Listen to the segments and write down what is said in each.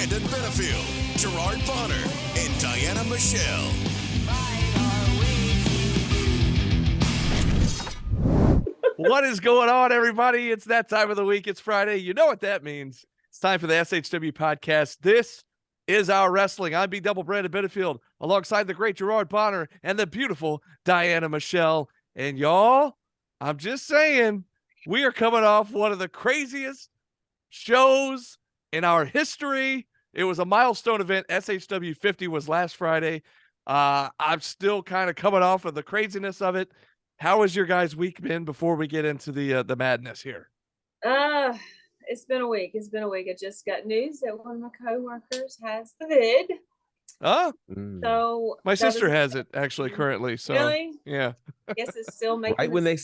Brandon Benefield, Gerard Bonner, and Diana Michelle. What is going on, everybody? It's that time of the week. It's Friday. You know what that means. It's time for the SHW podcast. This is our wrestling. I'm B-Double Brandon Benefield, alongside the great Gerard Bonner and the beautiful Diana Michelle. And y'all, I'm just saying, we are coming off one of the craziest shows in our history. It was a milestone event. SHW50 was last Friday. I'm still kind of coming off of the craziness of it. How has your guys' week been before we get into the madness here? It's been a week. I just got news that one of my coworkers has the vid. Oh, so my sister has it actually currently. So really, yeah. I guess it's still making right when they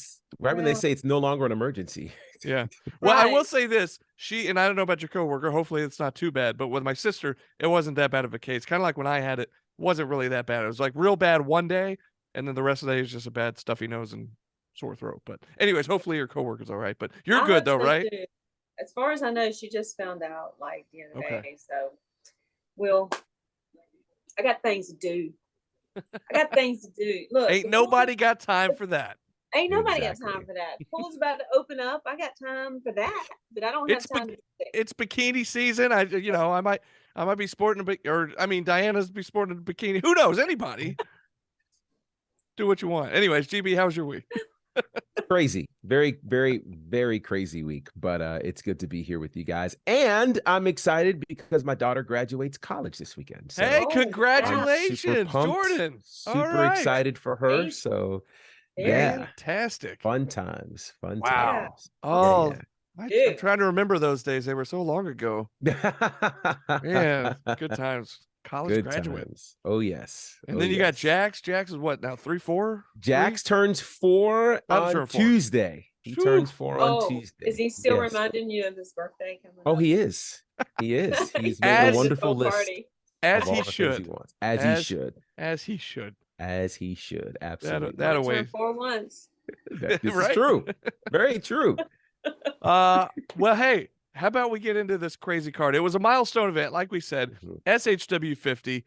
say it's no longer an emergency. Yeah. Well, I will Right. say this: and I don't know about your coworker. Hopefully, it's not too bad. But with my sister, it wasn't that bad of a case. Kind of like when I had it, wasn't really that bad. It was like real bad one day, and then the rest of the day is just a bad stuffy nose and sore throat. But anyways, hopefully your coworker's all right. But you're I good hope though, so, right? too. As far as I know, she just found out like the other Okay. day. So, I got things to do. Look, Ain't nobody got time for that. Ain't nobody got Exactly. time for that. Pool's about to open up. I got time for that, but I don't have time to. It's bikini season. I might be sporting Diana's be sporting a bikini. Who knows? Anybody. Do what you want. Anyways, GB, how's your week? Crazy. Very, very, very crazy week. But it's good to be here with you guys. And I'm excited because my daughter graduates college this weekend. So Hey, Oh, congratulations, super pumped, Jordan. All super right. excited for her. Thank So Very yeah, Fantastic. fun times. Wow. Times. Oh, Yeah, I'm Dude. trying to remember those days. They were so long ago. yeah. Man, good times. College Good graduate. times. Oh yes. And Oh, then you got yes. Jax. Jax is what now? 3, 4? Jax turns 4 About to on turn 4. Tuesday. He Phew. turns 4 on Oh, Tuesday. is he still Yes. reminding you of his birthday coming Oh, up? he is. He is. He's made As- a wonderful list Party. As of all he the things he should. wants. As he should. As he should. As he should. Absolutely. That'll Only wait. turned 4 once. This Right? is true. Very true. Well, hey, how about we get into this crazy card? It was a milestone event, like we said, Mhm. SHW50.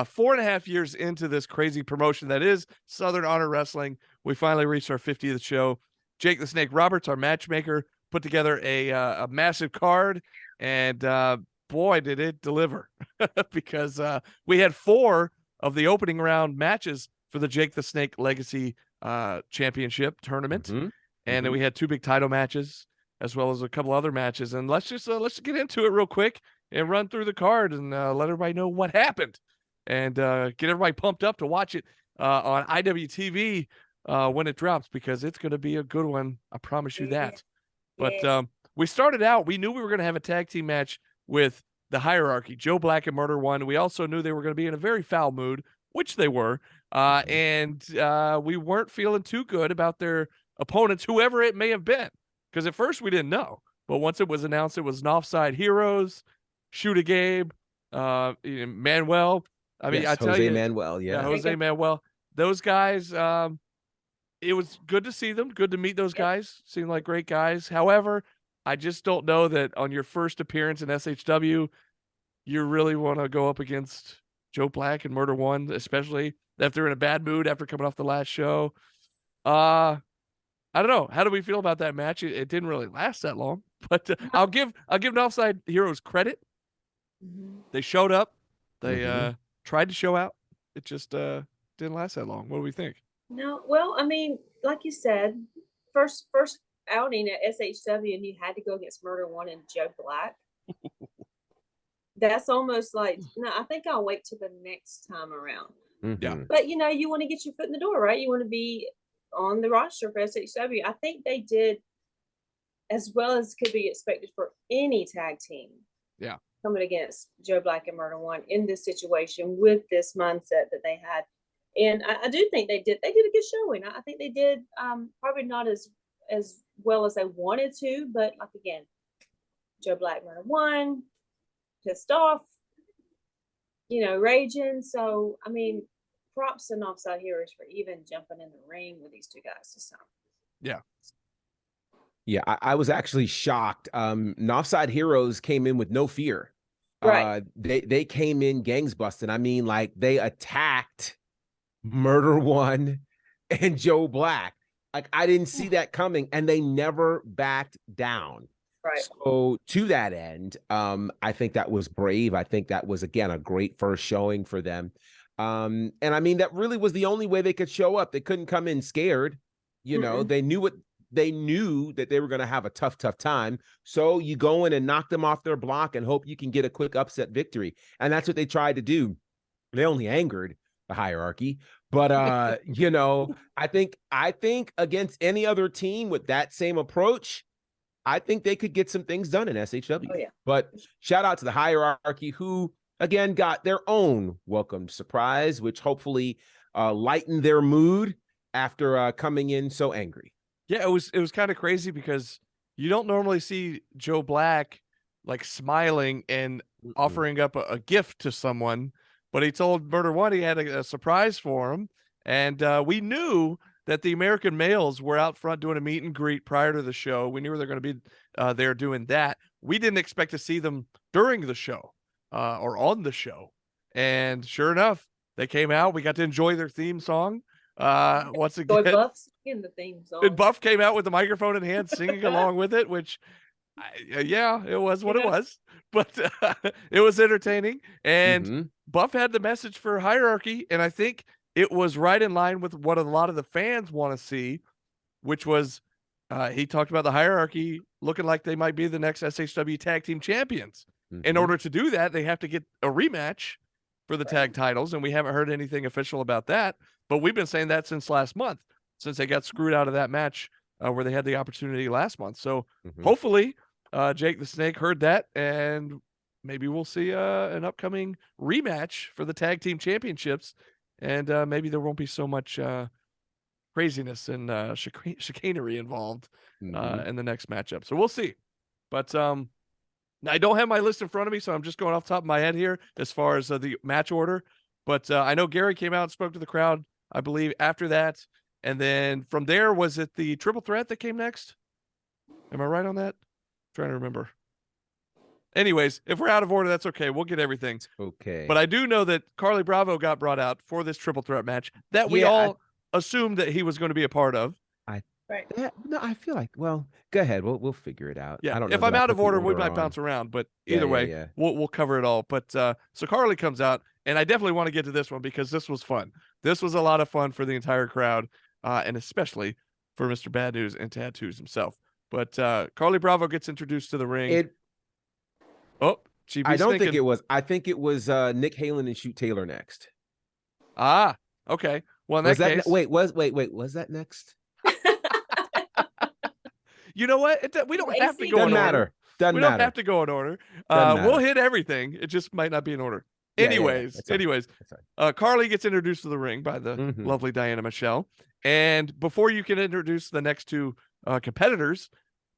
4.5 years into this crazy promotion that is Southern Honor Wrestling, we finally reached our 50th show. Jake the Snake Roberts, our matchmaker, put together a massive card, and boy, did it deliver because we had 4 of the opening round matches for the Jake the Snake Legacy Championship tournament, Mhm. and then we had 2 big title matches as well as a couple other matches. And let's just get into it real quick and run through the card and let everybody know what happened and get everybody pumped up to watch it on IWTV when it drops, because it's going to be a good one. I promise you that. But Yes. we started out, we knew we were going to have a tag team match with the Hierarchy, Joe Black and Murder One. We also knew they were going to be in a very foul mood, which they were. And we weren't feeling too good about their opponents, whoever it may have been. Because at first we didn't know. But once it was announced it was an Offside Heroes, Shoot a Gabe, Manuel. I mean, Yes, I tell Jose you, Manuel. yeah, Yeah. Jose Manuel. Those guys, it was good to see them. Good to meet those guys. Seemed like great guys. However, I just don't know that on your first appearance in SHW, you really want to go up against Joe Black and Murder One, especially if they're in a bad mood after coming off the last show. I don't know. How do we feel about that match? It didn't really last that long, but I'll give an Offside Heroes credit. Mhm. They showed up. They Mhm. tried to show out. It just didn't last that long. What do we think? No, well, I mean, like you said, first outing at SHW, and you had to go against Murder One and Joe Black. That's almost like, no, I think I'll wait till the next time around. Yeah. Mhm. But you want to get your foot in the door, right? You want to be on the roster for SHW. I think they did as well as could be expected for any tag team. Yeah. Coming against Joe Black and Murder One in this situation with this mindset that they had. And I do think they did a good showing. I think they did probably not as well as they wanted to, but like again, Joe Black Murder One, pissed off, raging. So I mean, props and Offside Heroes for even jumping in the ring with these 2 guys this time. Yeah. Yeah, I was actually shocked. Offside Heroes came in with no fear. Right. They came in gangs busting. I mean, like they attacked Murder One and Joe Black. Like I didn't see that coming, and they never backed down. Right. So to that end, I think that was brave. I think that was again a great first showing for them. And I mean, that really was the only way they could show up. They couldn't come in scared. You know, they knew that they were going to have a tough time. So you go in and knock them off their block and hope you can get a quick upset victory. And that's what they tried to do. They only angered the hierarchy. But you know, I think against any other team with that same approach, I think they could get some things done in SHW. Oh, yeah. But shout out to the hierarchy who again got their own welcome surprise, which hopefully lightened their mood after coming in so angry. Yeah, it was kind of crazy because you don't normally see Joe Black like smiling and offering up a gift to someone, but he told Murder One he had a surprise for him. And we knew that the American males were out front doing a meet and greet prior to the show. We knew they were going to be there doing that. We didn't expect to see them during the show or on the show. And sure enough, they came out. We got to enjoy their theme song. Once again, Buff in the theme song. and Buff came out with the microphone in hand, singing along with it, which, yeah, it was what it was, but it was entertaining. And Buff had the message for hierarchy, and I think it was right in line with what a lot of the fans want to see, which was he talked about the hierarchy looking like they might be the next SHW tag team champions. In order to do that, they have to get a rematch for the tag titles, and we haven't heard anything official about that. But we've been saying that since last month, since they got screwed out of that match where they had the opportunity last month. So hopefully Jake the Snake heard that, and maybe we'll see an upcoming rematch for the tag team championships, and maybe there won't be so much craziness and chicanery involved in the next matchup. So we'll see. But I don't have my list in front of me, so I'm just going off the top of my head here as far as the match order. But I know Gary came out and spoke to the crowd, I believe, after that. And then from there, was it the triple threat that came next? Am I right on that? I'm trying to remember. Anyways, if we're out of order, that's okay. We'll get everything. Okay. But I do know that Carly Bravo got brought out for this triple threat match that we all assumed that he was going to be a part of. No, I feel like, well, go ahead. We'll figure it out. Yeah. I don't know if I'm that I out of put the order, we might on. bounce around. But either way, we'll cover it all. But so Carly comes out, and I definitely want to get to this one because this was fun. This was a lot of fun for the entire crowd, and especially for Mr. Bad News and Tattoos himself. But Carly Bravo gets introduced to the ring. I don't think it was. I think it was Nick Halen and Shoot Taylor next. Ah, okay. Well, in that case, was that next? You know what? We don't have to go Doesn't in matter. order. Doesn't we matter. don't have to go in order. We'll hit everything. It just might not be in order. Anyways, Carly gets introduced to the ring by the lovely Diana Michelle. And before you can introduce the next two competitors,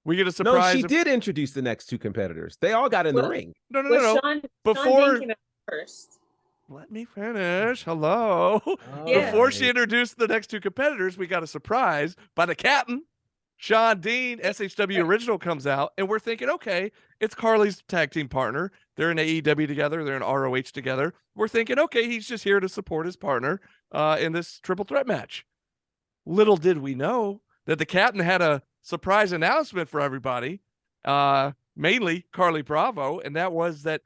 we get a surprise. No, she did introduce the next two competitors. They all got in the ring. No. Sean came out first. Let me finish. Hello. Yeah. Before she introduced the next two competitors, we got a surprise by the captain. Sean Dean, SHW Original, comes out, and we're thinking, okay, it's Carly's tag team partner. They're in AEW together. They're in ROH together. We're thinking, okay, he's just here to support his partner in this triple threat match. Little did we know that the captain had a surprise announcement for everybody, mainly Carly Bravo, and that was that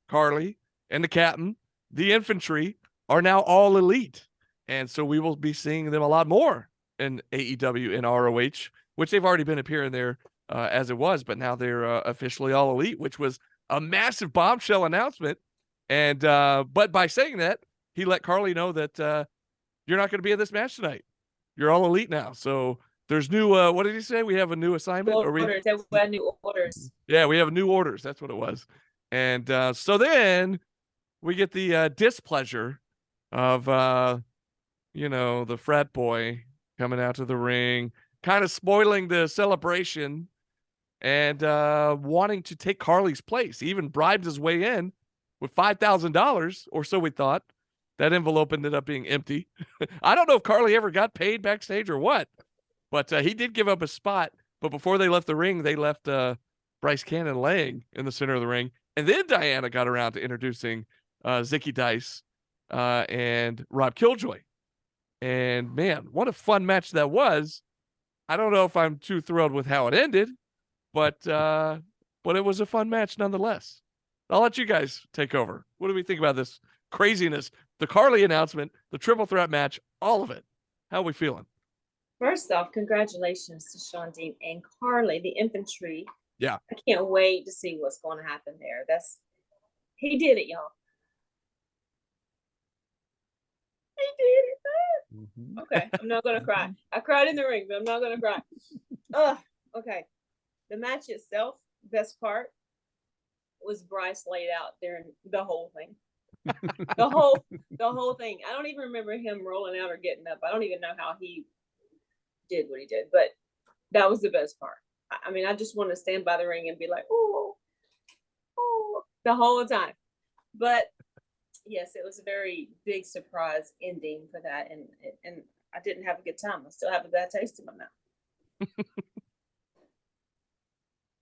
Carly and the captain, the infantry, are now all elite. And so we will be seeing them a lot more in AEW and ROH, which they've already been appearing there as it was, but now they're officially all elite, which was a massive bombshell announcement. And but by saying that, he let Carly know that you're not going to be in this match tonight. You're all elite now. So there's new, what did he say? We have a new assignment? We have new orders. Yeah, we have new orders. That's what it was. And so then we get the displeasure of, the frat boy coming out to the ring, kind of spoiling the celebration and wanting to take Carly's place. He even bribed his way in with $5,000 or so we thought. That envelope ended up being empty. I don't know if Carly ever got paid backstage or what, but he did give up a spot. But before they left the ring, they left Bryce Cannon laying in the center of the ring. And then Diana got around to introducing Zicky Dice and Rob Killjoy. And man, what a fun match that was. I don't know if I'm too thrilled with how it ended, but it was a fun match nonetheless. I'll let you guys take over. What do we think about this craziness? The Carly announcement, the triple threat match, all of it. How are we feeling? First off, congratulations to Sean Dean and Carly, the infantry. Yeah. I can't wait to see what's going to happen there. He did it, y'all. He did it. Okay, I'm not gonna cry. I cried in the ring, but I'm not gonna cry. Okay. The match itself, best part was Bryce laid out there the whole thing. the whole thing. I don't even remember him rolling out or getting up. I don't even know how he did what he did, but that was the best part. I mean, I just want to stand by the ring and be like, oh, the whole time. But yes, it was a very big surprise ending for that, and I didn't have a good time. I still have a bad taste in my mouth.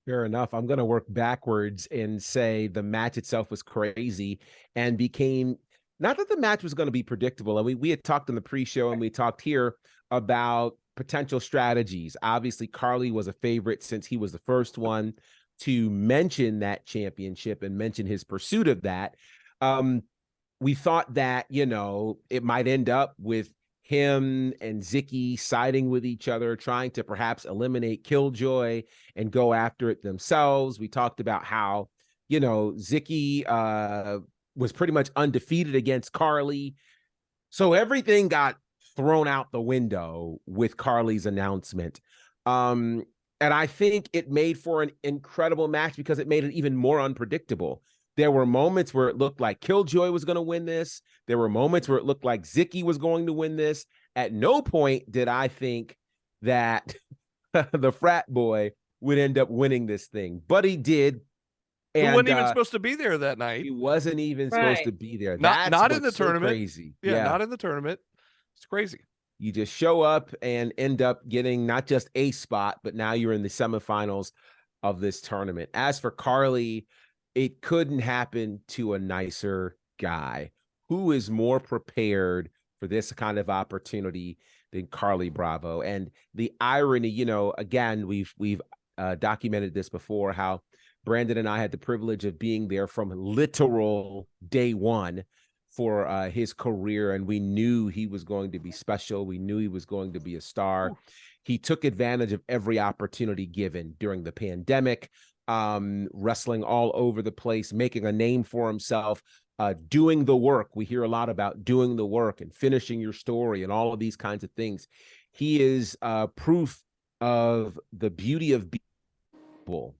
Fair enough. I'm going to work backwards and say the match itself was crazy and became, not that the match was going to be predictable. And we had talked in the pre-show and we talked here about potential strategies. Obviously, Carly was a favorite since he was the first one to mention that championship and mention his pursuit of that. We thought that, it might end up with him and Zicky siding with each other, trying to perhaps eliminate Killjoy and go after it themselves. We talked about how, Zicky was pretty much undefeated against Carly. So everything got thrown out the window with Carly's announcement. And I think it made for an incredible match because it made it even more unpredictable. There were moments where it looked like Killjoy was going to win this. There were moments where it looked like Zicky was going to win this. At no point did I think that the frat boy would end up winning this thing, but he did. And he wasn't even supposed to be there that night. He wasn't even supposed to be there. Not in the tournament. Crazy. Yeah, not in the tournament. It's crazy. You just show up and end up getting not just a spot, but now you're in the semifinals of this tournament. As for Carly, it couldn't happen to a nicer guy. Who is more prepared for this kind of opportunity than Carly Bravo? And the irony, again, we've documented this before, how Brandon and I had the privilege of being there from literal day one for his career, and we knew he was going to be special. We knew he was going to be a star. He took advantage of every opportunity given during the pandemic, wrestling all over the place, making a name for himself, doing the work. We hear a lot about doing the work and finishing your story and all of these kinds of things. He is proof of the beauty of being able.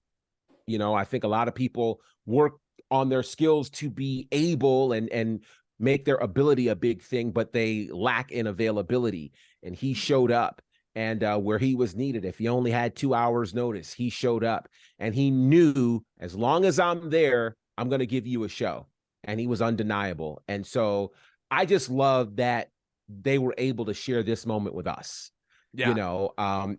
I think a lot of people work on their skills to be able and make their ability a big thing, but they lack in availability. And he showed up. And where he was needed, if he only had 2 hours notice, he showed up, and he knew, as long as I'm there, I'm going to give you a show. And he was undeniable. And so I just love that they were able to share this moment with us. Yeah.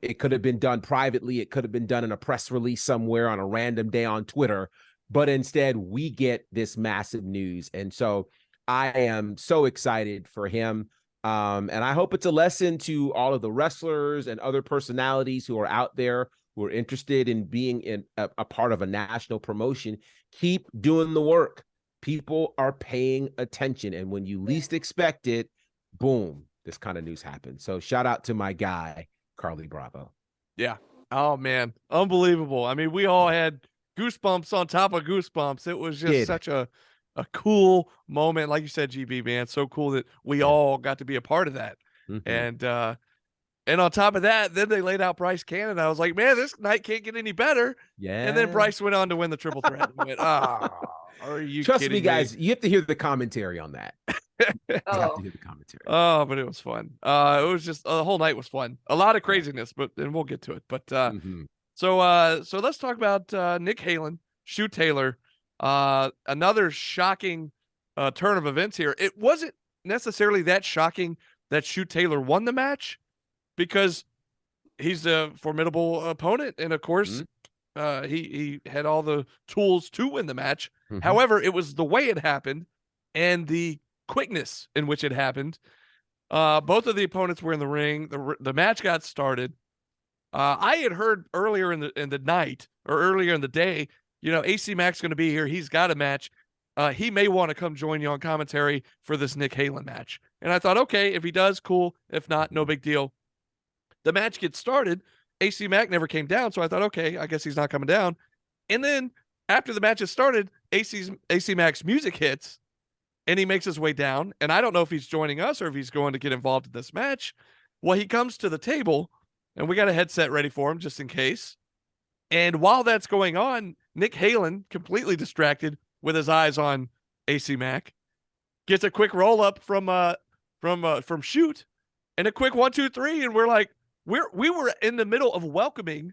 It could have been done privately. It could have been done in a press release somewhere on a random day on Twitter, but instead we get this massive news. And so I am so excited for him. And I hope it's a lesson to all of the wrestlers and other personalities who are out there who are interested in being in a part of a national promotion. Keep doing the work. People are paying attention. And when you least expect it, boom, this kind of news happens. So shout out to my guy, Carly Bravo. Yeah. Oh, man. Unbelievable. I mean, we all had goosebumps on top of goosebumps. It was just such a cool moment. Like you said, GB, man, so cool that we all got to be a part of that. Mm-hmm. And on top of that, then they laid out Bryce Cannon. I was like, man, this night can't get any better. Yeah. And then Bryce went on to win the triple threat. And went, are you Trust kidding me, guys, you have to hear the commentary on that. You have to hear the commentary. Oh, but it was fun. It was just the whole night was fun. A lot of craziness, but then we'll get to it. But so let's talk about Nick Halen, Shoot Taylor. Another shocking turn of events here. It wasn't necessarily that shocking that Shoot Taylor won the match, because he's a formidable opponent, and of course he had all the tools to win the match. Mhm. However, it was the way it happened and the quickness in which it happened. Both of the opponents were in the ring. The match got started. I had heard earlier in the night or earlier in the day, AC Mac's going to be here. He's got a match. He may want to come join you on commentary for this Nick Halen match. And I thought, okay, if he does, cool. If not, no big deal. The match gets started. AC Mac never came down, so I thought, okay, I guess he's not coming down. And then after the match has started, AC Mac's music hits, and he makes his way down. And I don't know if he's joining us or if he's going to get involved in this match. Well, he comes to the table, and we got a headset ready for him just in case. And while that's going on, Nick Halen, completely distracted with his eyes on AC Mac, gets a quick roll up from Shoot, and a quick 1, 2, 3, and we're like, we were in the middle of welcoming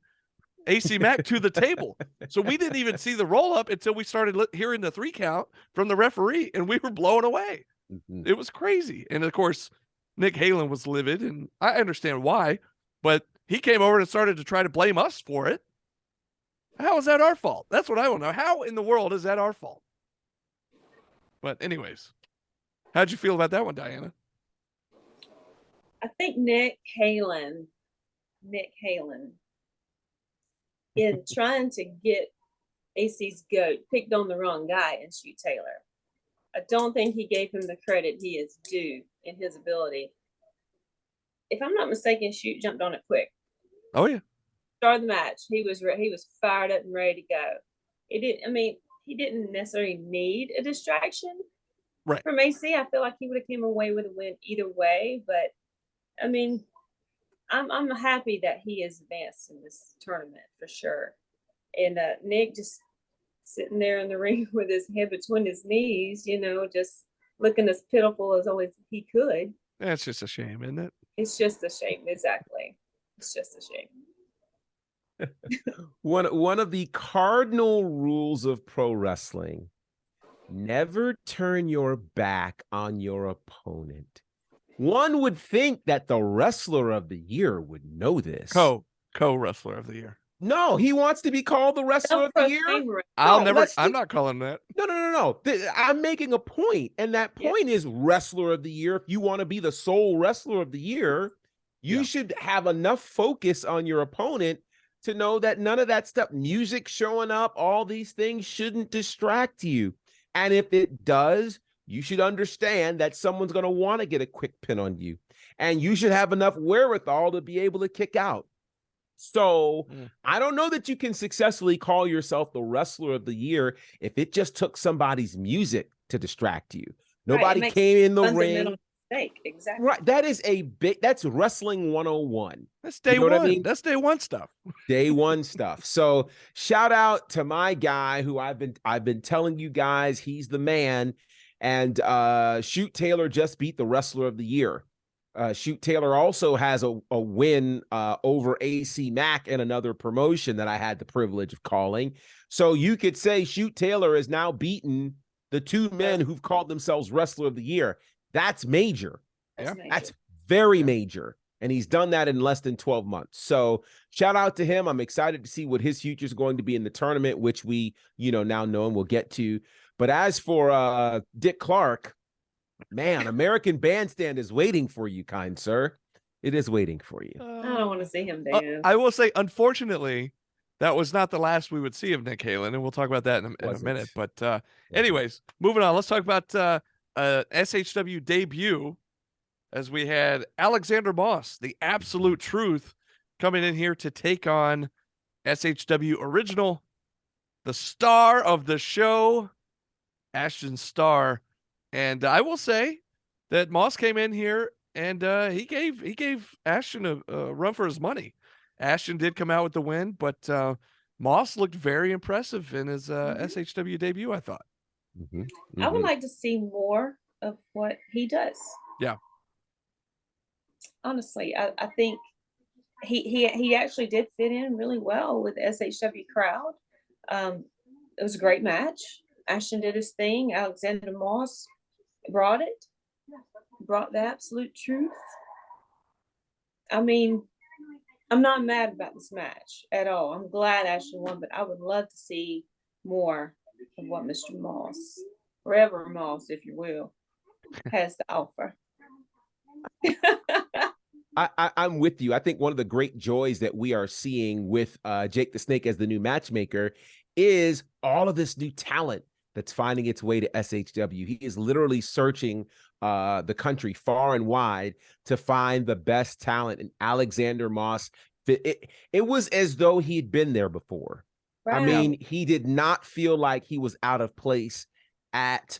AC Mac to the table, so we didn't even see the roll up until we started hearing the 3 count from the referee, and we were blown away. Mhm. It was crazy, and of course, Nick Halen was livid, and I understand why, but he came over and started to try to blame us for it. How is that our fault? That's what I want to know. How in the world is that our fault? But anyways, how'd you feel about that one, Diana? I think Nick Halen, in trying to get AC's goat, picked on the wrong guy in Shoot Taylor. I don't think he gave him the credit he is due in his ability. If I'm not mistaken, Shoot jumped on it quick. Oh yeah. Started the match. He was fired up and ready to go. He didn't necessarily need a distraction. Right. From AC, I feel like he would have came away with a win either way. But I mean, I'm happy that he is advanced in this tournament for sure. And Nick just sitting there in the ring with his head between his knees, just looking as pitiful as only he could. That's just a shame, isn't it? It's just a shame. Exactly. It's just a shame. One of the cardinal rules of pro wrestling: never turn your back on your opponent. One would think that the wrestler of the year would know this. Co-wrestler of the year. No, he wants to be called the wrestler of the year. I'm not calling that. No. I'm making a point, and that point is wrestler of the year. If you want to be the sole wrestler of the year, you should have enough focus on your opponent to know that none of that stuff, music showing up, all these things shouldn't distract you. And if it does, you should understand that someone's going to want to get a quick pin on you, and you should have enough wherewithal to be able to kick out. So I don't know that you can successfully call yourself the wrestler of the year if it just took somebody's music to distract you. Nobody came in the ring. Mistake. Exactly. Right. That's wrestling 101. That's day one. I mean? That's day one stuff. Day one stuff. So shout out to my guy who I've been telling you guys he's the man. And Shoot Taylor just beat the wrestler of the year. Shoot Taylor also has a win over AC Mac in another promotion that I had the privilege of calling. So you could say Shoot Taylor has now beaten the 2 men who've called themselves wrestler of the year. That's major. That's very major. And he's done that in less than 12 months. So shout out to him. I'm excited to see what his future is going to be in the tournament, which we, now know and we'll get to. But as for Dick Clark, man, American Bandstand is waiting for you, kind sir. It is waiting for you. I don't want to see him dance. I will say, unfortunately, that was not the last we would see of Nick Halen, and we'll talk about that in a minute. But anyways, moving on. Let's talk about SHW debut, as we had Alexander Moss, the Absolute Truth, coming in here to take on SHW Original, the star of the show, Ashton Starr. And I will say that Moss came in here and he gave Ashton a run for his money. Ashton did come out with the win, but Moss looked very impressive in his SHW debut, I thought. I would like to see more of what he does. Yeah. Honestly, I think he actually did fit in really well with the SHW crowd. It was a great match. Ashton did his thing. Alexander Moss brought the Absolute Truth. I mean, I'm not mad about this match at all. I'm glad Ashton won, but I would love to see more of what Mr. Moss, Reverend Moss, if you will, has to offer. I'm with you. I think one of the great joys that we are seeing with Jake the Snake as the new matchmaker is all of this new talent that's finding its way to SHW. He is literally searching the country far and wide to find the best talent. And Alexander Moss, it was as though he'd been there before. Right. I mean, he did not feel like he was out of place at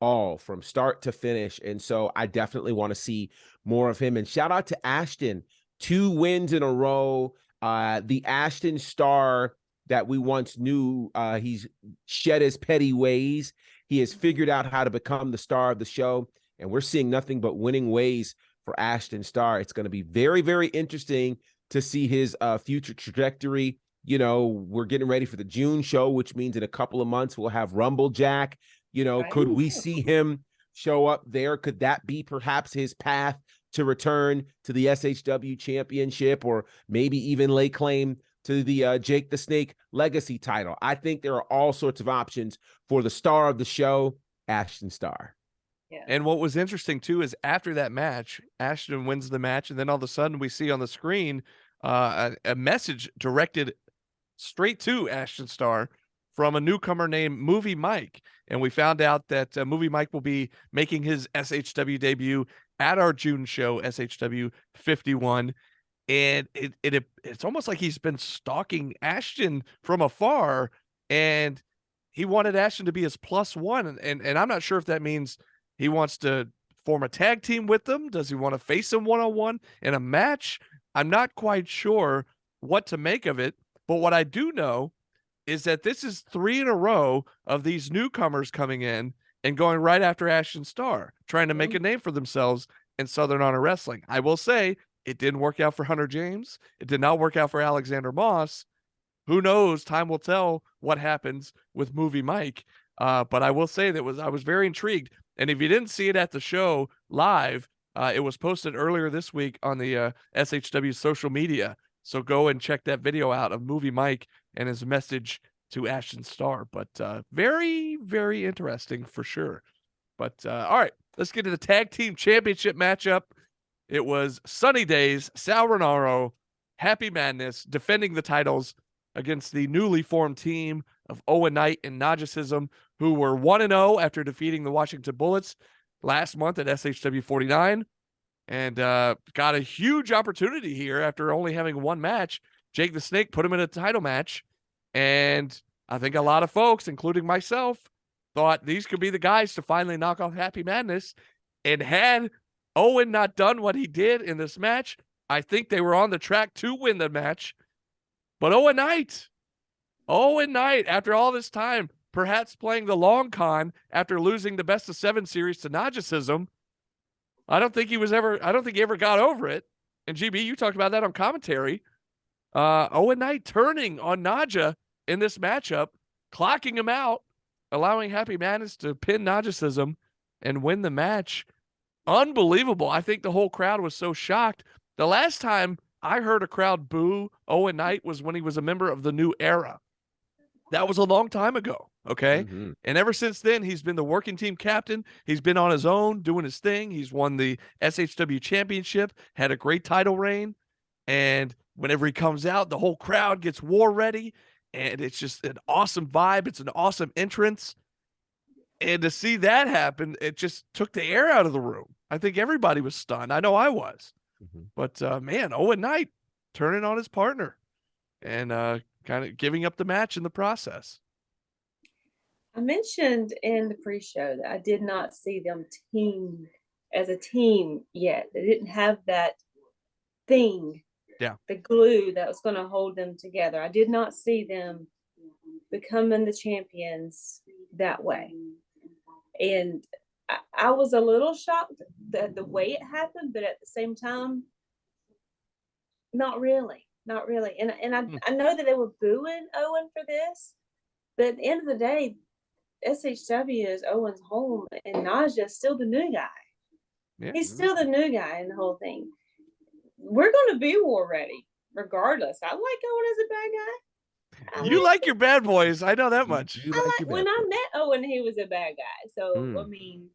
all from start to finish. And so I definitely want to see more of him. And shout out to Ashton, 2 wins in a row. The Ashton star that we once knew, he's shed his petty ways. He has figured out how to become the star of the show. And we're seeing nothing but winning ways for Ashton Starr. It's going to be very, very interesting to see his future trajectory. You know, we're getting ready for the June show, which means in a couple of months we'll have Rumble Jack. You know, Right. could we see him show up there? Could that be perhaps his path to return to the SHW championship, or maybe even lay claim to the Jake the Snake legacy title? I think there are all sorts of options for the star of the show, Ashton Starr. Yeah. And what was interesting too is after that match, Ashton wins the match, and then all of a sudden we see on the screen a message directed straight to Ashton Starr from a newcomer named Movie Mike. And we found out that Movie Mike will be making his SHW debut at our June show, SHW51. And it's almost like he's been stalking Ashton from afar, and he wanted Ashton to be his +1. And I'm not sure if that means he wants to form a tag team with them. Does he want to face him one-on-one in a match? I'm not quite sure what to make of it. But what I do know is that this is 3 in a row of these newcomers coming in and going right after Ashton Starr, trying to make a name for themselves in Southern Honor Wrestling. I will say it didn't work out for Hunter James. It did not work out for Alexander Moss. Who knows? Time will tell what happens with Movie Mike. But I will say that I was very intrigued. And if you didn't see it at the show live, it was posted earlier this week on the SHW social media. So go and check that video out of Movie Mike and his message to Ashton Starr. But very, very interesting for sure. But all right, let's get to the tag team championship matchup. It was Sunny Days, Sal Renaro, Happy Madness defending the titles against the newly formed team of Owen Knight and Najicism, who were 1-0 after defeating the Washington Bullets last month at SHW 49. And got a huge opportunity here after only having one match. Jake the Snake put him in a title match. And I think a lot of folks, including myself, thought these could be the guys to finally knock off Happy Madness. And had Owen not done what he did in this match, I think they were on the track to win the match. But Owen Knight, after all this time, perhaps playing the long con after losing the best of 7 series to Najicism, I don't think he ever got over it. And GB, you talked about that on commentary. Owen Knight turning on Naja in this matchup, clocking him out, allowing Happy Madness to pin Najicism and win the match. Unbelievable. I think the whole crowd was so shocked. The last time I heard a crowd boo Owen Knight was when he was a member of the New Era. That was a long time ago. Okay. Mm-hmm. And ever since then, he's been the working team captain. He's been on his own doing his thing. He's won the SHW championship, had a great title reign. And whenever he comes out, the whole crowd gets war ready. And it's just an awesome vibe. It's an awesome entrance. And to see that happen, it just took the air out of the room. I think everybody was stunned. I know I was. Mm-hmm. But man, Owen Knight turning on his partner and kind of giving up the match in the process. I mentioned in the pre-show that I did not see them team as a team yet. They didn't have that thing, the glue that was going to hold them together. I did not see them becoming the champions that way. And I was a little shocked at the way it happened, but at the same time, not really. And I know that they were booing Owen for this, but at the end of the day, SHW is Owen's home, and Naja is still the new guy. Yeah. He's still the new guy in the whole thing. We're going to be war ready, regardless. I like Owen as a bad guy. You like your bad boys. I know that much. You I your when bad I boy. met Owen, he was a bad guy. So I mean,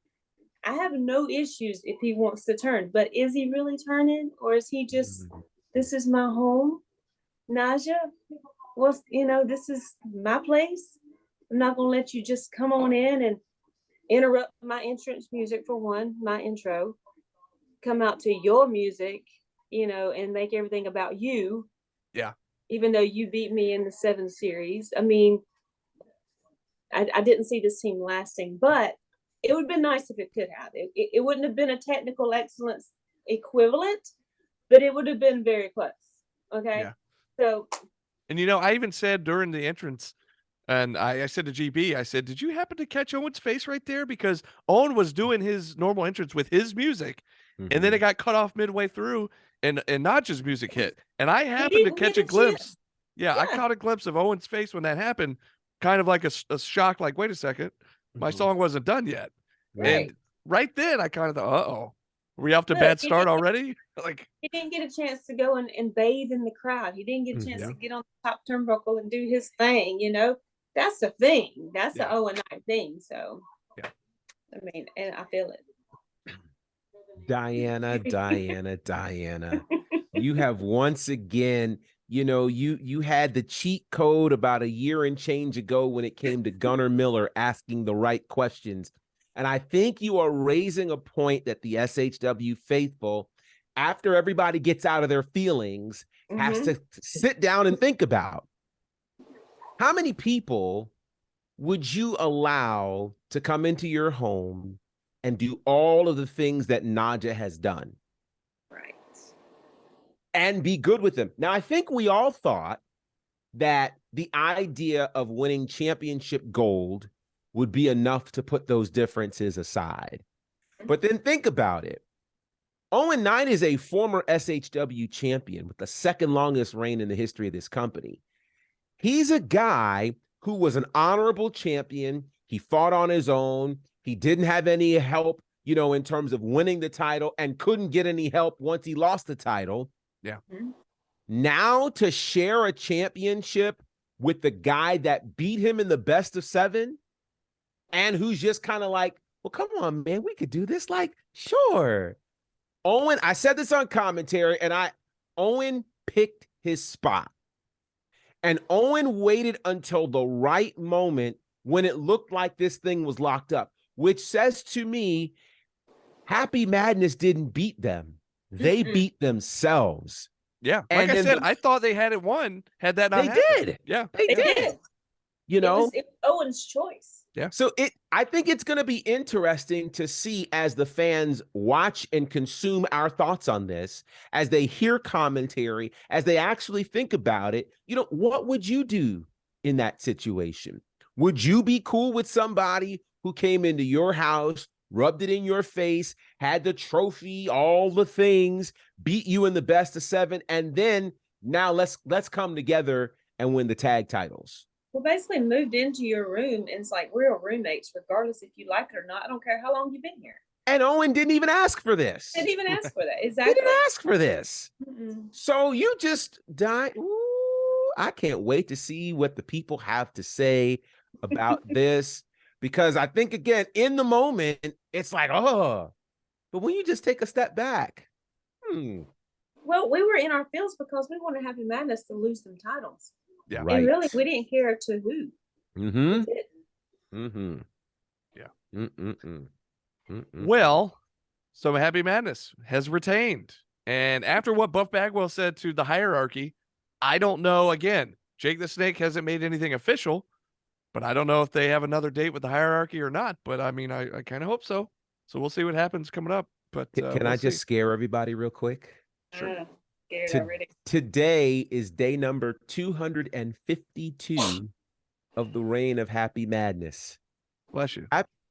I have no issues if he wants to turn. But is he really turning, or is he just this is my home, Naja? What's this is my place. I'm not gonna let you just come on in and interrupt my entrance music for one, my intro. Come out to your music, and make everything about you. Yeah. Even though you beat me in the 7 series. I mean, I didn't see this team lasting, but it would have been nice if it could have. It wouldn't have been a technical excellence equivalent, but it would have been very close. Okay. Yeah. So. And I even said during the entrance, and I said to GB, I said, did you happen to catch Owen's face right there? Because Owen was doing his normal entrance with his music, and then it got cut off midway through, and Naj's music hit. And I happened to catch a glimpse. Yeah, I caught a glimpse of Owen's face when that happened, kind of like a shock, like, wait a second, my song wasn't done yet. Right. And right then I kind of thought, uh-oh, are we off to a Look, bad start already? Like, he didn't get a chance to go and bathe in the crowd. He didn't get a chance to get on the top turnbuckle and do his thing, That's the thing. That's the Owen night thing. So, I mean, and I feel it. Diana, you have once again, you had the cheat code about a year and change ago when it came to Gunnar Miller asking the right questions. And I think you are raising a point that the SHW faithful, after everybody gets out of their feelings, has to sit down and think about. How many people would you allow to come into your home and do all of the things that Naja has done? Right. And be good with them. Now, I think we all thought that the idea of winning championship gold would be enough to put those differences aside. But then think about it. Owen Knight is a former SHW champion with the second longest reign in the history of this company. He's a guy who was an honorable champion. He fought on his own. He didn't have any help, in terms of winning the title, and couldn't get any help once he lost the title. Yeah. Now to share a championship with the guy that beat him in the best of 7 and who's just kind of like, well, come on, man, we could do this. Like, sure. Owen, I said this on commentary, and Owen picked his spot. And Owen waited until the right moment when it looked like this thing was locked up, which says to me, Happy Madness didn't beat them. They beat themselves. Yeah. Like I said, I thought they had it won had that not happened. They did. Yeah. They did. It was Owen's choice. Yeah. So I think it's going to be interesting to see as the fans watch and consume our thoughts on this, as they hear commentary, as they actually think about it. What would you do in that situation? Would you be cool with somebody who came into your house, rubbed it in your face, had the trophy, all the things, beat you in the best of 7, and then now let's come together and win the tag titles? Well, basically moved into your room, and it's like we're roommates, regardless if you like it or not. I don't care how long you've been here. And Owen didn't even ask for this. Didn't even ask for that. Exactly. Didn't ask for this. Mm-mm. So you just die. Ooh, I can't wait to see what the people have to say about this, because I think, again, in the moment, it's like, oh, but when you just take a step back, Well, we were in our feels because we wanted Happy Madness to lose some titles. Yeah. Right. And really, we didn't care to who. Yeah. Well, so Happy Madness has retained. And after what Buff Bagwell said to the hierarchy, I don't know. Again, Jake the Snake hasn't made anything official, but I don't know if they have another date with the hierarchy or not. But I mean, I kind of hope so. So we'll see what happens coming up. But can I just scare everybody real quick? Sure. Scared already. Today is day number 252 of the reign of Happy Madness. Bless you.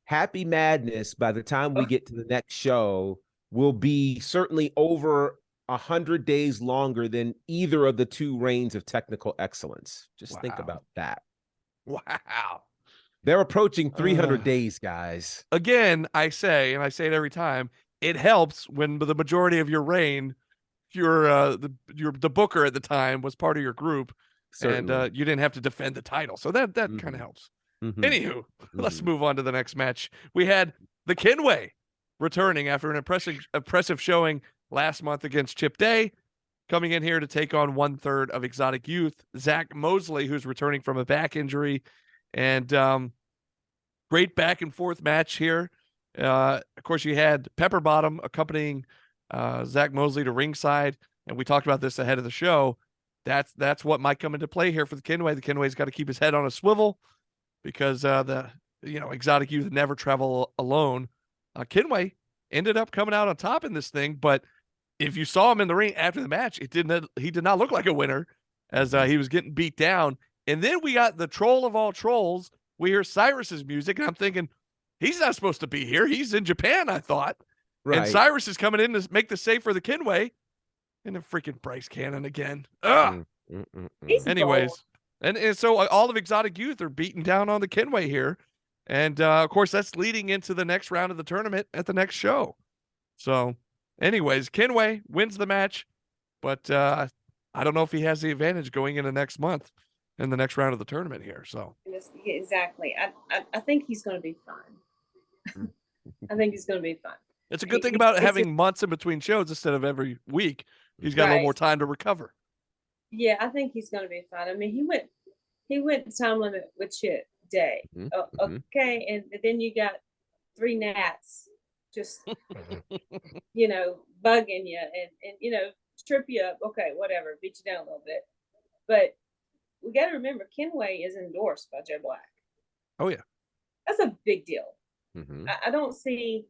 Happy Madness, by the time we get to the next show, will be certainly over 100 days longer than either of the 2 reigns of technical excellence. Just think about that. Wow. They're approaching 300 days, guys. Again, I say, and I say it every time, it helps when the majority of your reign, if you're the booker at the time, was part of your group, and Certainly. you didn't have to defend the title. So that kind of Mhm. helps. Mhm. Anywho, let's Mhm. move on to the next match. We had the Kinway returning after an impressive showing last month against Chip Day, coming in here to take on 1/3 of Exotic Youth, Zach Mosley, who's returning from a back injury. And great back and forth match here. Of course, you had Pepper Bottom accompanying Zach Mosley to ringside, and we talked about this ahead of the show. That's what might come into play here for the Kinway. The Kinway's got to keep his head on a swivel because the Exotic Youth never travel alone. Kinway ended up coming out on top in this thing, but if you saw him in the ring after the match, he did not look like a winner as he was getting beat down. And then we got the troll of all trolls. We hear Cyrus's music, and I'm thinking, he's not supposed to be here. He's in Japan, I thought. And Right. Cyrus is coming in to make the save for the Kinway. And then freaking Bryce Cannon again. Ugh. He's Anyways, bold. and so all of Exotic Youth are beating down on the Kinway here. And of course, that's leading into the next round of the tournament at the next show. So, anyways, Kinway wins the match, but I don't know if he has the advantage going into next month in the next round of the tournament here. So, Yeah, exactly. I think he's going to be fine. I think he's going to be fine. it's a good thing about It's having months in between shows instead of every week. He's got a little more time to recover. Yeah, I think he's going to be fine. I mean, he went the time limit with Chip Day. Okay, and then you got 3 gnats just bugging you and trip you up. Okay, whatever, beat you down a little bit. But we got to remember, Kinway is endorsed by Joe Black. Oh yeah, that's a big deal. I don't see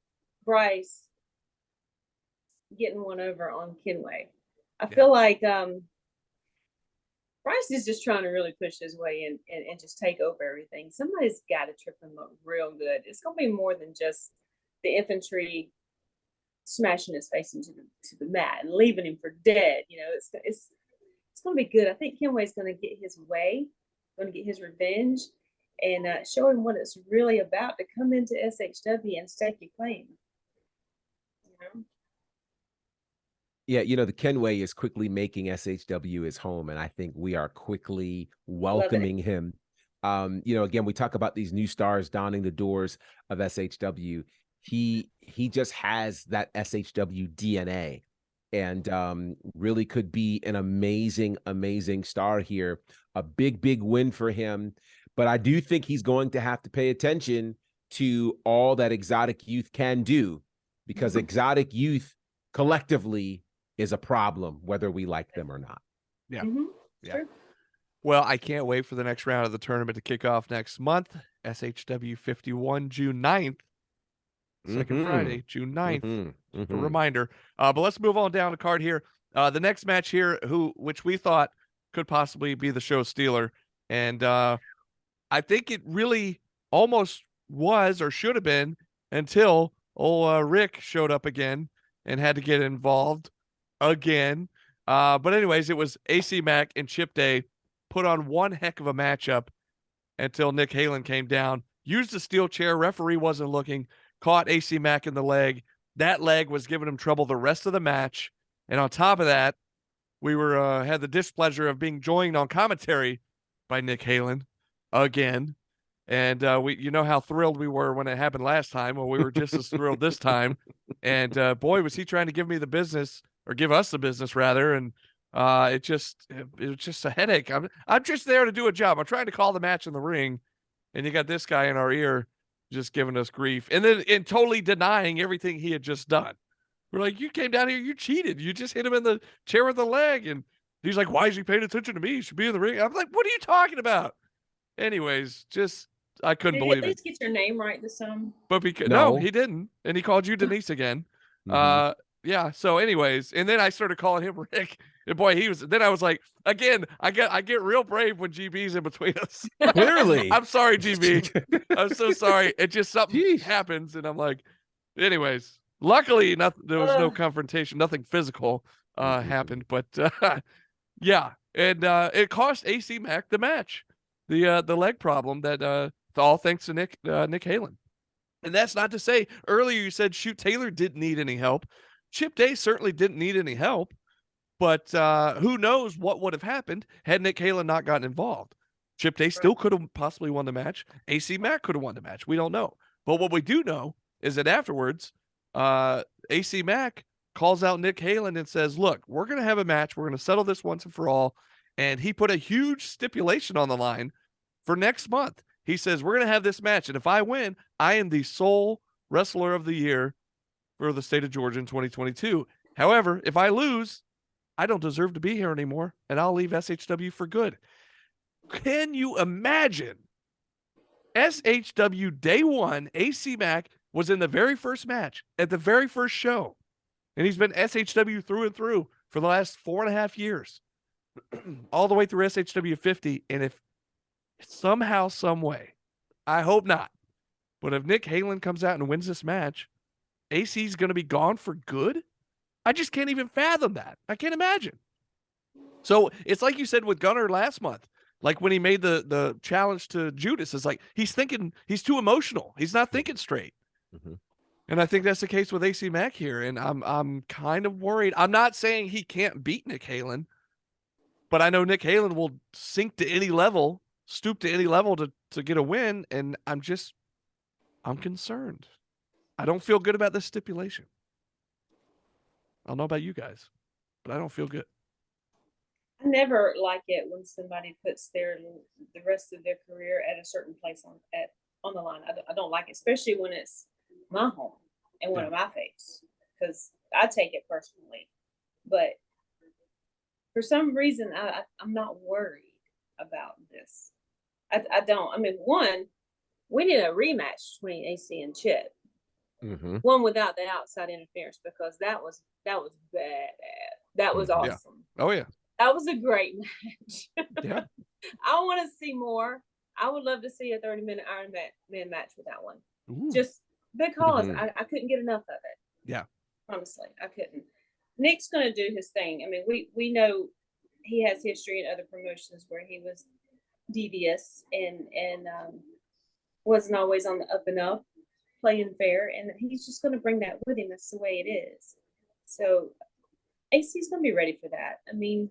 Bryce getting one over on Kinway. I feel like Bryce is just trying to really push his way in and just take over everything. Somebody's got to trip him up real good. It's going to be more than just the infantry smashing his face into the mat and leaving him for dead. It's going to be good. I think Kinway's going to get his way, going to get his revenge, and show him what it's really about to come into SHW and stake your claim. Yeah, the Kenway is quickly making SHW his home, and I think we are quickly welcoming him. Again, we talk about these new stars donning the doors of SHW. He just has that SHW DNA, and really could be an amazing star here. A big win for him, but I do think he's going to have to pay attention to all that Exotic Youth can do, because Exotic Youth collectively is a problem, whether we like them or not. Yeah. Yeah. Sure. Well, I can't wait for the next round of the tournament to kick off next month. SHW51, June 9th. Second Friday, June 9th. A reminder. But let's move on down the card here. The next match here, which we thought could possibly be the show stealer. And I think it really almost was or should have been until old Rick showed up again and had to get involved again. But anyways, it was AC Mack and Chip Day put on one heck of a matchup until Nick Halen came down, used the steel chair. Referee wasn't looking, caught AC Mack in the leg. That leg was giving him trouble the rest of the match. And on top of that, we had the displeasure of being joined on commentary by Nick Halen again. And we how thrilled we were when it happened last time. Well, we were just as thrilled this time. And boy, was he trying to give me the business, or give us the business rather. And it was just a headache. I'm just there to do a job. I'm trying to call the match in the ring, and you got this guy in our ear just giving us grief, and then totally denying everything he had just done. We're like, you came down here, you cheated. You just hit him in the chair with the leg. And he's like, why is he paying attention to me? He should be in the ring. I'm like, what are you talking about? Anyways, I couldn't believe it. Did he at least get your name right this time? But no, he didn't. And he called you Denise again. Yeah. So anyways, and then I started calling him Rick. And boy, then I was like, again, I get real brave when GB's in between us. Clearly. I'm sorry, GB. I'm so sorry. It just something happens. And I'm like, anyways, luckily there was no confrontation, nothing physical happened. But yeah. And it cost AC Mack the match. The leg problem that all thanks to Nick Halen. And that's not to say, earlier you said Shoot Taylor didn't need any help. Chip Day certainly didn't need any help. But who knows what would have happened had Nick Halen not gotten involved. Chip Day still could have possibly won the match. AC Mack could have won the match. We don't know. But what we do know is that afterwards, AC Mack calls out Nick Halen and says, look, we're going to have a match. We're going to settle this once and for all. And he put a huge stipulation on the line for next month. He says, we're going to have this match. And if I win, I am the sole wrestler of the year for the state of Georgia in 2022. However, if I lose, I don't deserve to be here anymore, and I'll leave SHW for good. Can you imagine? SHW day one, AC Mack was in the very first match at the very first show, and he's been SHW through and through for the last 4.5 years, all the way through SHW50. And if somehow, some way, I hope not, but if Nick Halen comes out and wins this match, AC's going to be gone for good? I just can't even fathom that. I can't imagine. So it's like you said with Gunner last month, like when he made the challenge to Judas, it's like he's too emotional. He's not thinking straight. Mm-hmm. And I think that's the case with AC Mack here. And I'm kind of worried. I'm not saying he can't beat Nick Halen, but I know Nick Halen will sink to any level, stoop to any level to get a win. And I'm concerned. I don't feel good about this stipulation. I don't know about you guys, but I don't feel good. I never like it when somebody puts the rest of their career at a certain place on the line. I don't like it, especially when it's my home and one of my faves, because I take it personally. But for some reason, I'm not worried about this. I don't. I mean, one, we did a rematch between AC and Chip. Mm-hmm. One without the outside interference, because that was bad. That was awesome. Yeah. Oh yeah. That was a great match. Yeah. I want to see more. I would love to see a 30-minute Iron Man match with that one. Ooh. Just because Mm-hmm. I couldn't get enough of it. Yeah. Honestly, I couldn't. Nick's going to do his thing. I mean, we know he has history in other promotions where he was devious and wasn't always on the up and up, playing fair, and he's just going to bring that with him. That's the way it is. So AC's going to be ready for that. I mean,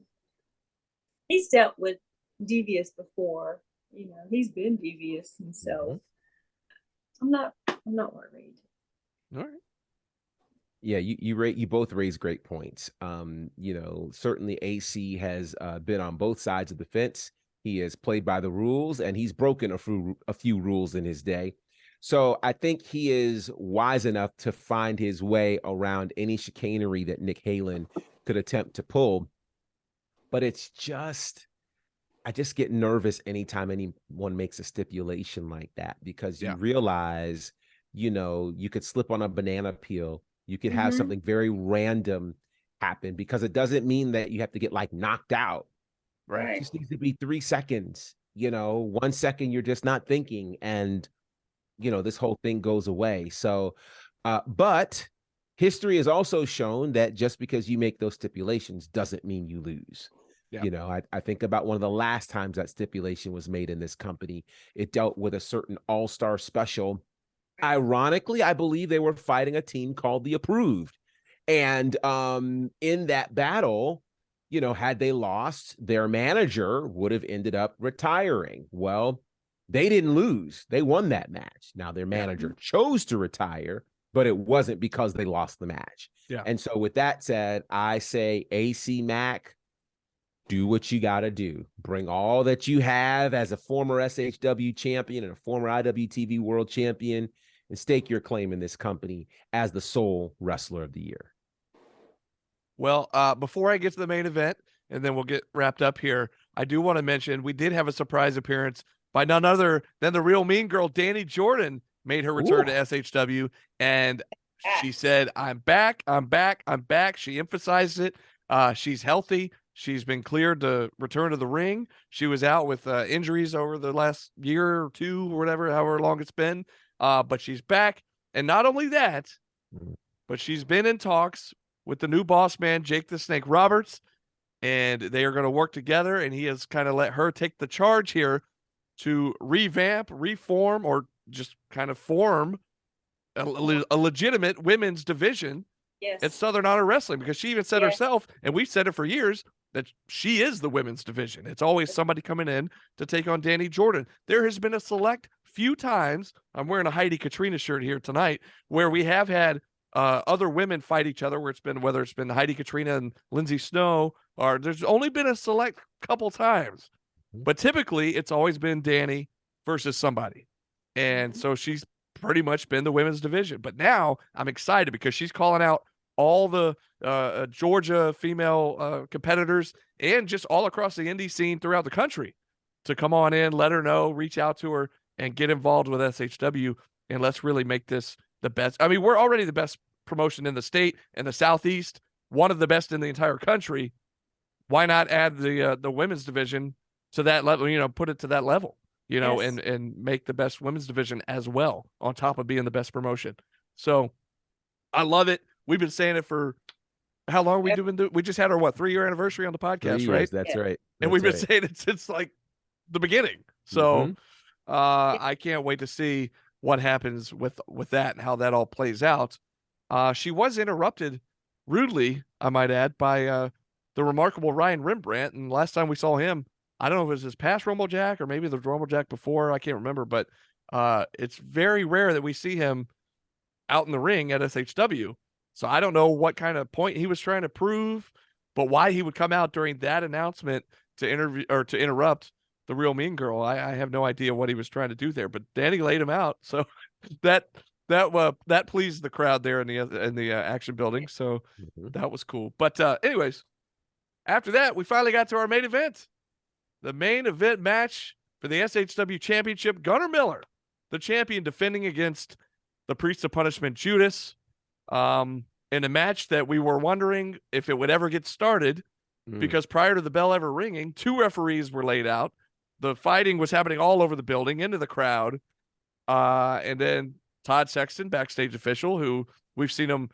he's dealt with devious before. You know, he's been devious himself. Mm-hmm. I'm not worried. All right. Yeah, you both raise great points. You know, certainly AC has been on both sides of the fence. He has played by the rules, and he's broken a few rules in his day. So I think he is wise enough to find his way around any chicanery that Nick Halen could attempt to pull. But it's just, I just get nervous anytime anyone makes a stipulation like that, because you realize, you know, you could slip on a banana peel. You could have something very random happen, because it doesn't mean that you have to get like knocked out. Right. It just needs to be 3 seconds. You know, 1 second you're just not thinking, and you know, this whole thing goes away. So, but history has also shown that just because you make those stipulations doesn't mean you lose. Yeah. You know, I think about one of the last times that stipulation was made in this company. It dealt with a certain all-star special. Ironically, I believe they were fighting a team called the Approved. And in that battle, you know, had they lost, their manager would have ended up retiring. Well, they didn't lose. They won that match. Now their manager chose to retire, but it wasn't because they lost the match. Yeah. And so with that said, I say AC Mack, do what you got to do. Bring all that you have as a former SHW champion and a former IWTV world champion, and stake your claim in this company as the sole wrestler of the year. Well, before I get to the main event, and then we'll get wrapped up here, I do want to mention we did have a surprise appearance by none other than the real mean girl, Danny Jordan, made her return to SHW, and she said, I'm back, I'm back, I'm back. She emphasized it. She's healthy. She's been cleared to return to the ring. She was out with injuries over the last year or two or whatever, however long it's been. But she's back. And not only that, but she's been in talks with the new boss man, Jake the Snake Roberts, and they are going to work together. And he has kind of let her take the charge here to revamp, reform, or just kind of form a legitimate women's division Yes. at Southern Honor Wrestling, because she even said Yes. herself, and we've said it for years, that she is the women's division. It's always somebody coming in to take on Danny Jordan. There has been a select few times, I'm wearing a Heidi Katrina shirt here tonight, where we have had other women fight each other, whether it's been Heidi Katrina and Lindsay Snow, or there's only been a select couple times. But typically, it's always been Danny versus somebody. And so she's pretty much been the women's division. But now I'm excited because she's calling out all the Georgia female competitors and just all across the indie scene throughout the country to come on in, let her know, reach out to her, and get involved with SHW. And let's really make this the best. I mean, we're already the best promotion in the state and the Southeast, one of the best in the entire country. Why not add the women's division to that level, put it to that level, Yes. and make the best women's division as well, on top of being the best promotion. So I love it. We've been saying it for how long? Yep. We just had our 3-year anniversary on the 3 podcast, years, right? that's Yeah. right. And we've been saying it since like the beginning. So I can't wait to see what happens with that and how that all plays out. She was interrupted rudely, I might add, by the remarkable Ryan Rembrandt. And last time we saw him, I don't know if it was his past Rumble Jack or maybe the Rumble Jack before. I can't remember, but it's very rare that we see him out in the ring at SHW. So I don't know what kind of point he was trying to prove, but why he would come out during that announcement to interrupt the Real Mean Girl, I have no idea what he was trying to do there. But Danny laid him out, so that pleased the crowd there in the action building. So that was cool. But anyways, after that, we finally got to our main event. The main event match for the SHW Championship. Gunnar Miller, the champion, defending against the Priest of Punishment, Judas, in a match that we were wondering if it would ever get started, because prior to the bell ever ringing, 2 referees were laid out. The fighting was happening all over the building, into the crowd. And then Todd Sexton, backstage official, who we've seen him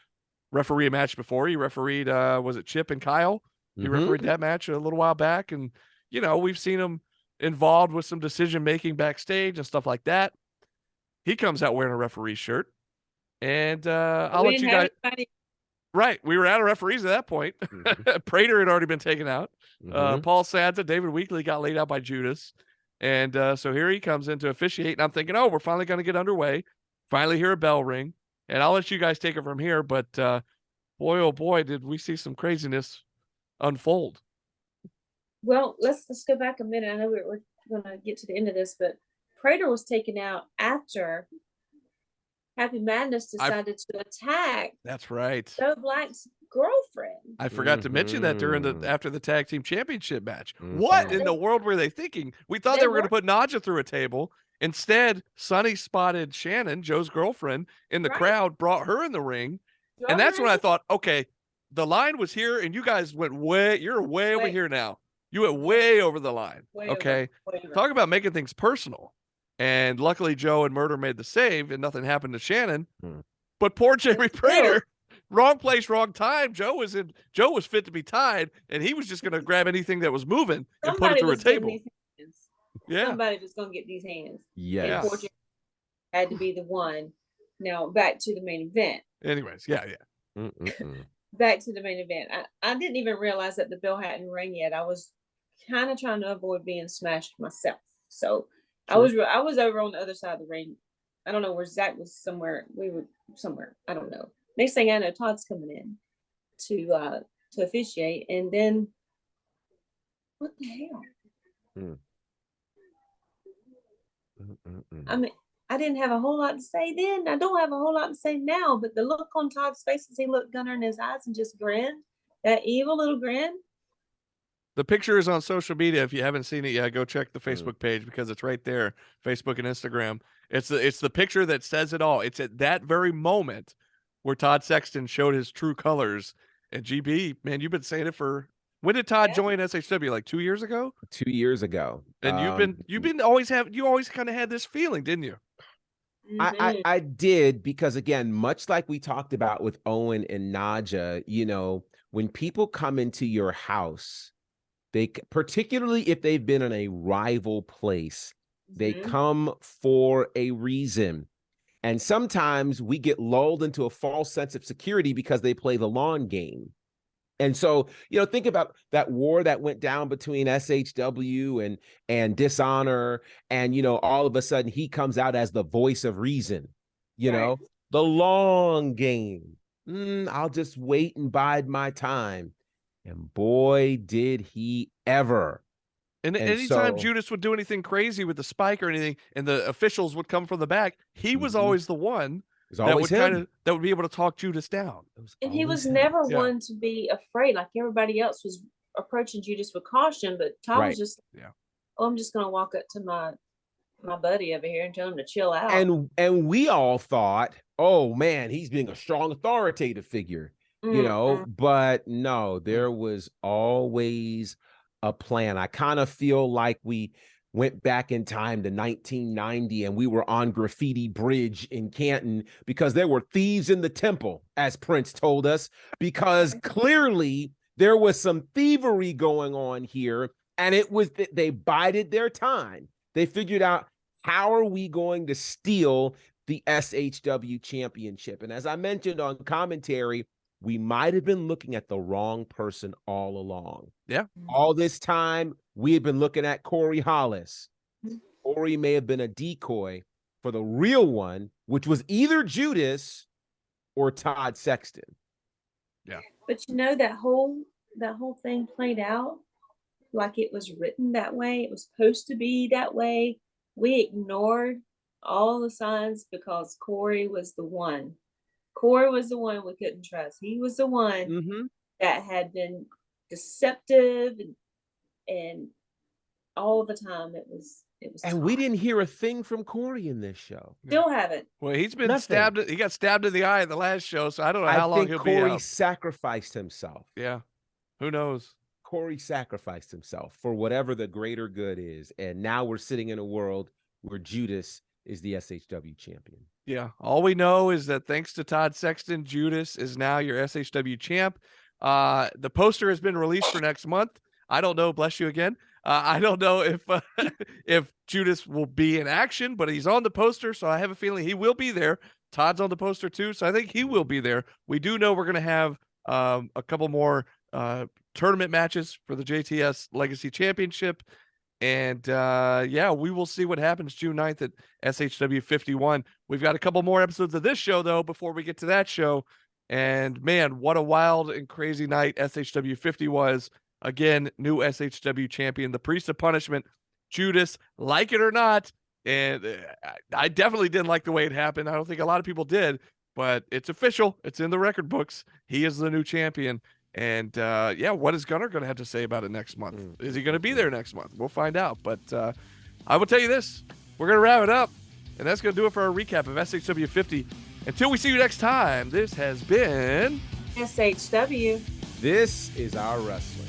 referee a match before. He refereed, was it Chip and Kyle? He refereed that match a little while back. And, we've seen him involved with some decision-making backstage and stuff like that. He comes out wearing a referee shirt. And I'll let you guys... Right. We were out of referees at that point. Prater had already been taken out. Paul Santa, David Weekley got laid out by Judas. And so here he comes in to officiate. And I'm thinking, oh, we're finally going to get underway. Finally hear a bell ring. And I'll let you guys take it from here. But boy, oh boy, did we see some craziness unfold. Well, let's go back a minute. I know we're going to get to the end of this, but Prater was taken out after Happy Madness decided to attack. That's right. Joe Black's girlfriend. I forgot to mention that after the tag team championship match. What in the world were they thinking? We thought they were going to put Nadja through a table. Instead, Sonny spotted Shannon, Joe's girlfriend, in the crowd, brought her in the ring. And that's when I thought, okay, the line was here and you guys went you're way over here now. You went way over the line. Okay. Talk about making things personal. And luckily Joe and Murder made the save and nothing happened to Shannon. But poor Jerry Prater, wrong place, wrong time. Joe was fit to be tied, and he was just going to grab anything that was moving and put it through a table. Yeah. Somebody was going to get these hands. Yes. And poor Jerry had to be the one. Now back to the main event. Anyways, yeah. Back to the main event. I didn't even realize that the bell hadn't rang yet. I was kind of trying to avoid being smashed myself. So I was over on the other side of the ring. I don't know where Zach was somewhere. We were somewhere. I don't know. Next thing I know, Todd's coming in to officiate, and then what the hell? I mean, I didn't have a whole lot to say then. I don't have a whole lot to say now. But the look on Todd's face as he looked Gunnar in his eyes and just grinned, that evil little grin. The picture is on social media. If you haven't seen it yet, go check the Facebook page because it's right there, Facebook and Instagram. It's the picture that says it all. It's at that very moment where Todd Sexton showed his true colors. And GB, man, you've been saying it for... When did Todd join SHW? Like 2 years ago? 2 years ago. And you always kind of had this feeling, didn't you? I did, because again, much like we talked about with Owen and Nadja, when people come into your house, particularly if they've been in a rival place, they come for a reason. And sometimes we get lulled into a false sense of security because they play the long game. And so, think about that war that went down between SHW and Dishonor. And, all of a sudden he comes out as the voice of reason, Right. the long game. I'll just wait and bide my time. And boy, did he ever. And anytime Judas would do anything crazy with the spike or anything, and the officials would come from the back, he was always the one that would be able to talk Judas down. And he was never one to be afraid. Like everybody else was approaching Judas with caution, but Todd was just, oh, I'm just going to walk up to my buddy over here and tell him to chill out. And we all thought, oh man, he's being a strong authoritative figure, but no, there was always a plan. I kind of feel like we went back in time to 1990 and we were on Graffiti Bridge in Canton because there were thieves in the temple, as Prince told us, because clearly there was some thievery going on here, and it was that they bided their time. They figured out, how are we going to steal the SHW championship? And as I mentioned on commentary, we might have been looking at the wrong person all along. Yeah. All this time, we had been looking at Corey Hollis. Corey may have been a decoy for the real one, which was either Judas or Todd Sexton. Yeah. But that whole thing played out like it was written that way. It was supposed to be that way. We ignored all the signs because Corey was the one. Corey was the one we couldn't trust. He was the one that had been deceptive and all the time it was and we didn't hear a thing from Corey in this show. Still haven't. Well, he's been stabbed. He got stabbed in the eye in the last show, so I don't know how long he'll be out. Corey sacrificed himself. Yeah. Who knows? Corey sacrificed himself for whatever the greater good is. And now we're sitting in a world where Judas is the SHW champion. Yeah. All we know is that thanks to Todd Sexton, Judas is now your SHW champ. The poster has been released for next month. I don't know. Bless you again. I don't know if Judas will be in action, but he's on the poster, so I have a feeling he will be there. Todd's on the poster too, so I think he will be there. We do know we're going to have a couple more tournament matches for the JTS Legacy Championship. And we will see what happens June 9th at SHW51. We've got a couple more episodes of this show, though, before we get to that show. And man, what a wild and crazy night SHW50 was. Again, new SHW champion, the Priest of Punishment, Judas, like it or not. And I definitely didn't like the way it happened. I don't think a lot of people did, but it's official. It's in the record books. He is the new champion. And what is Gunnar going to have to say about it next month? Is he going to be there next month? We'll find out. But I will tell you this. We're going to wrap it up. And that's going to do it for our recap of SHW50. Until we see you next time, this has been SHW. This is our wrestling.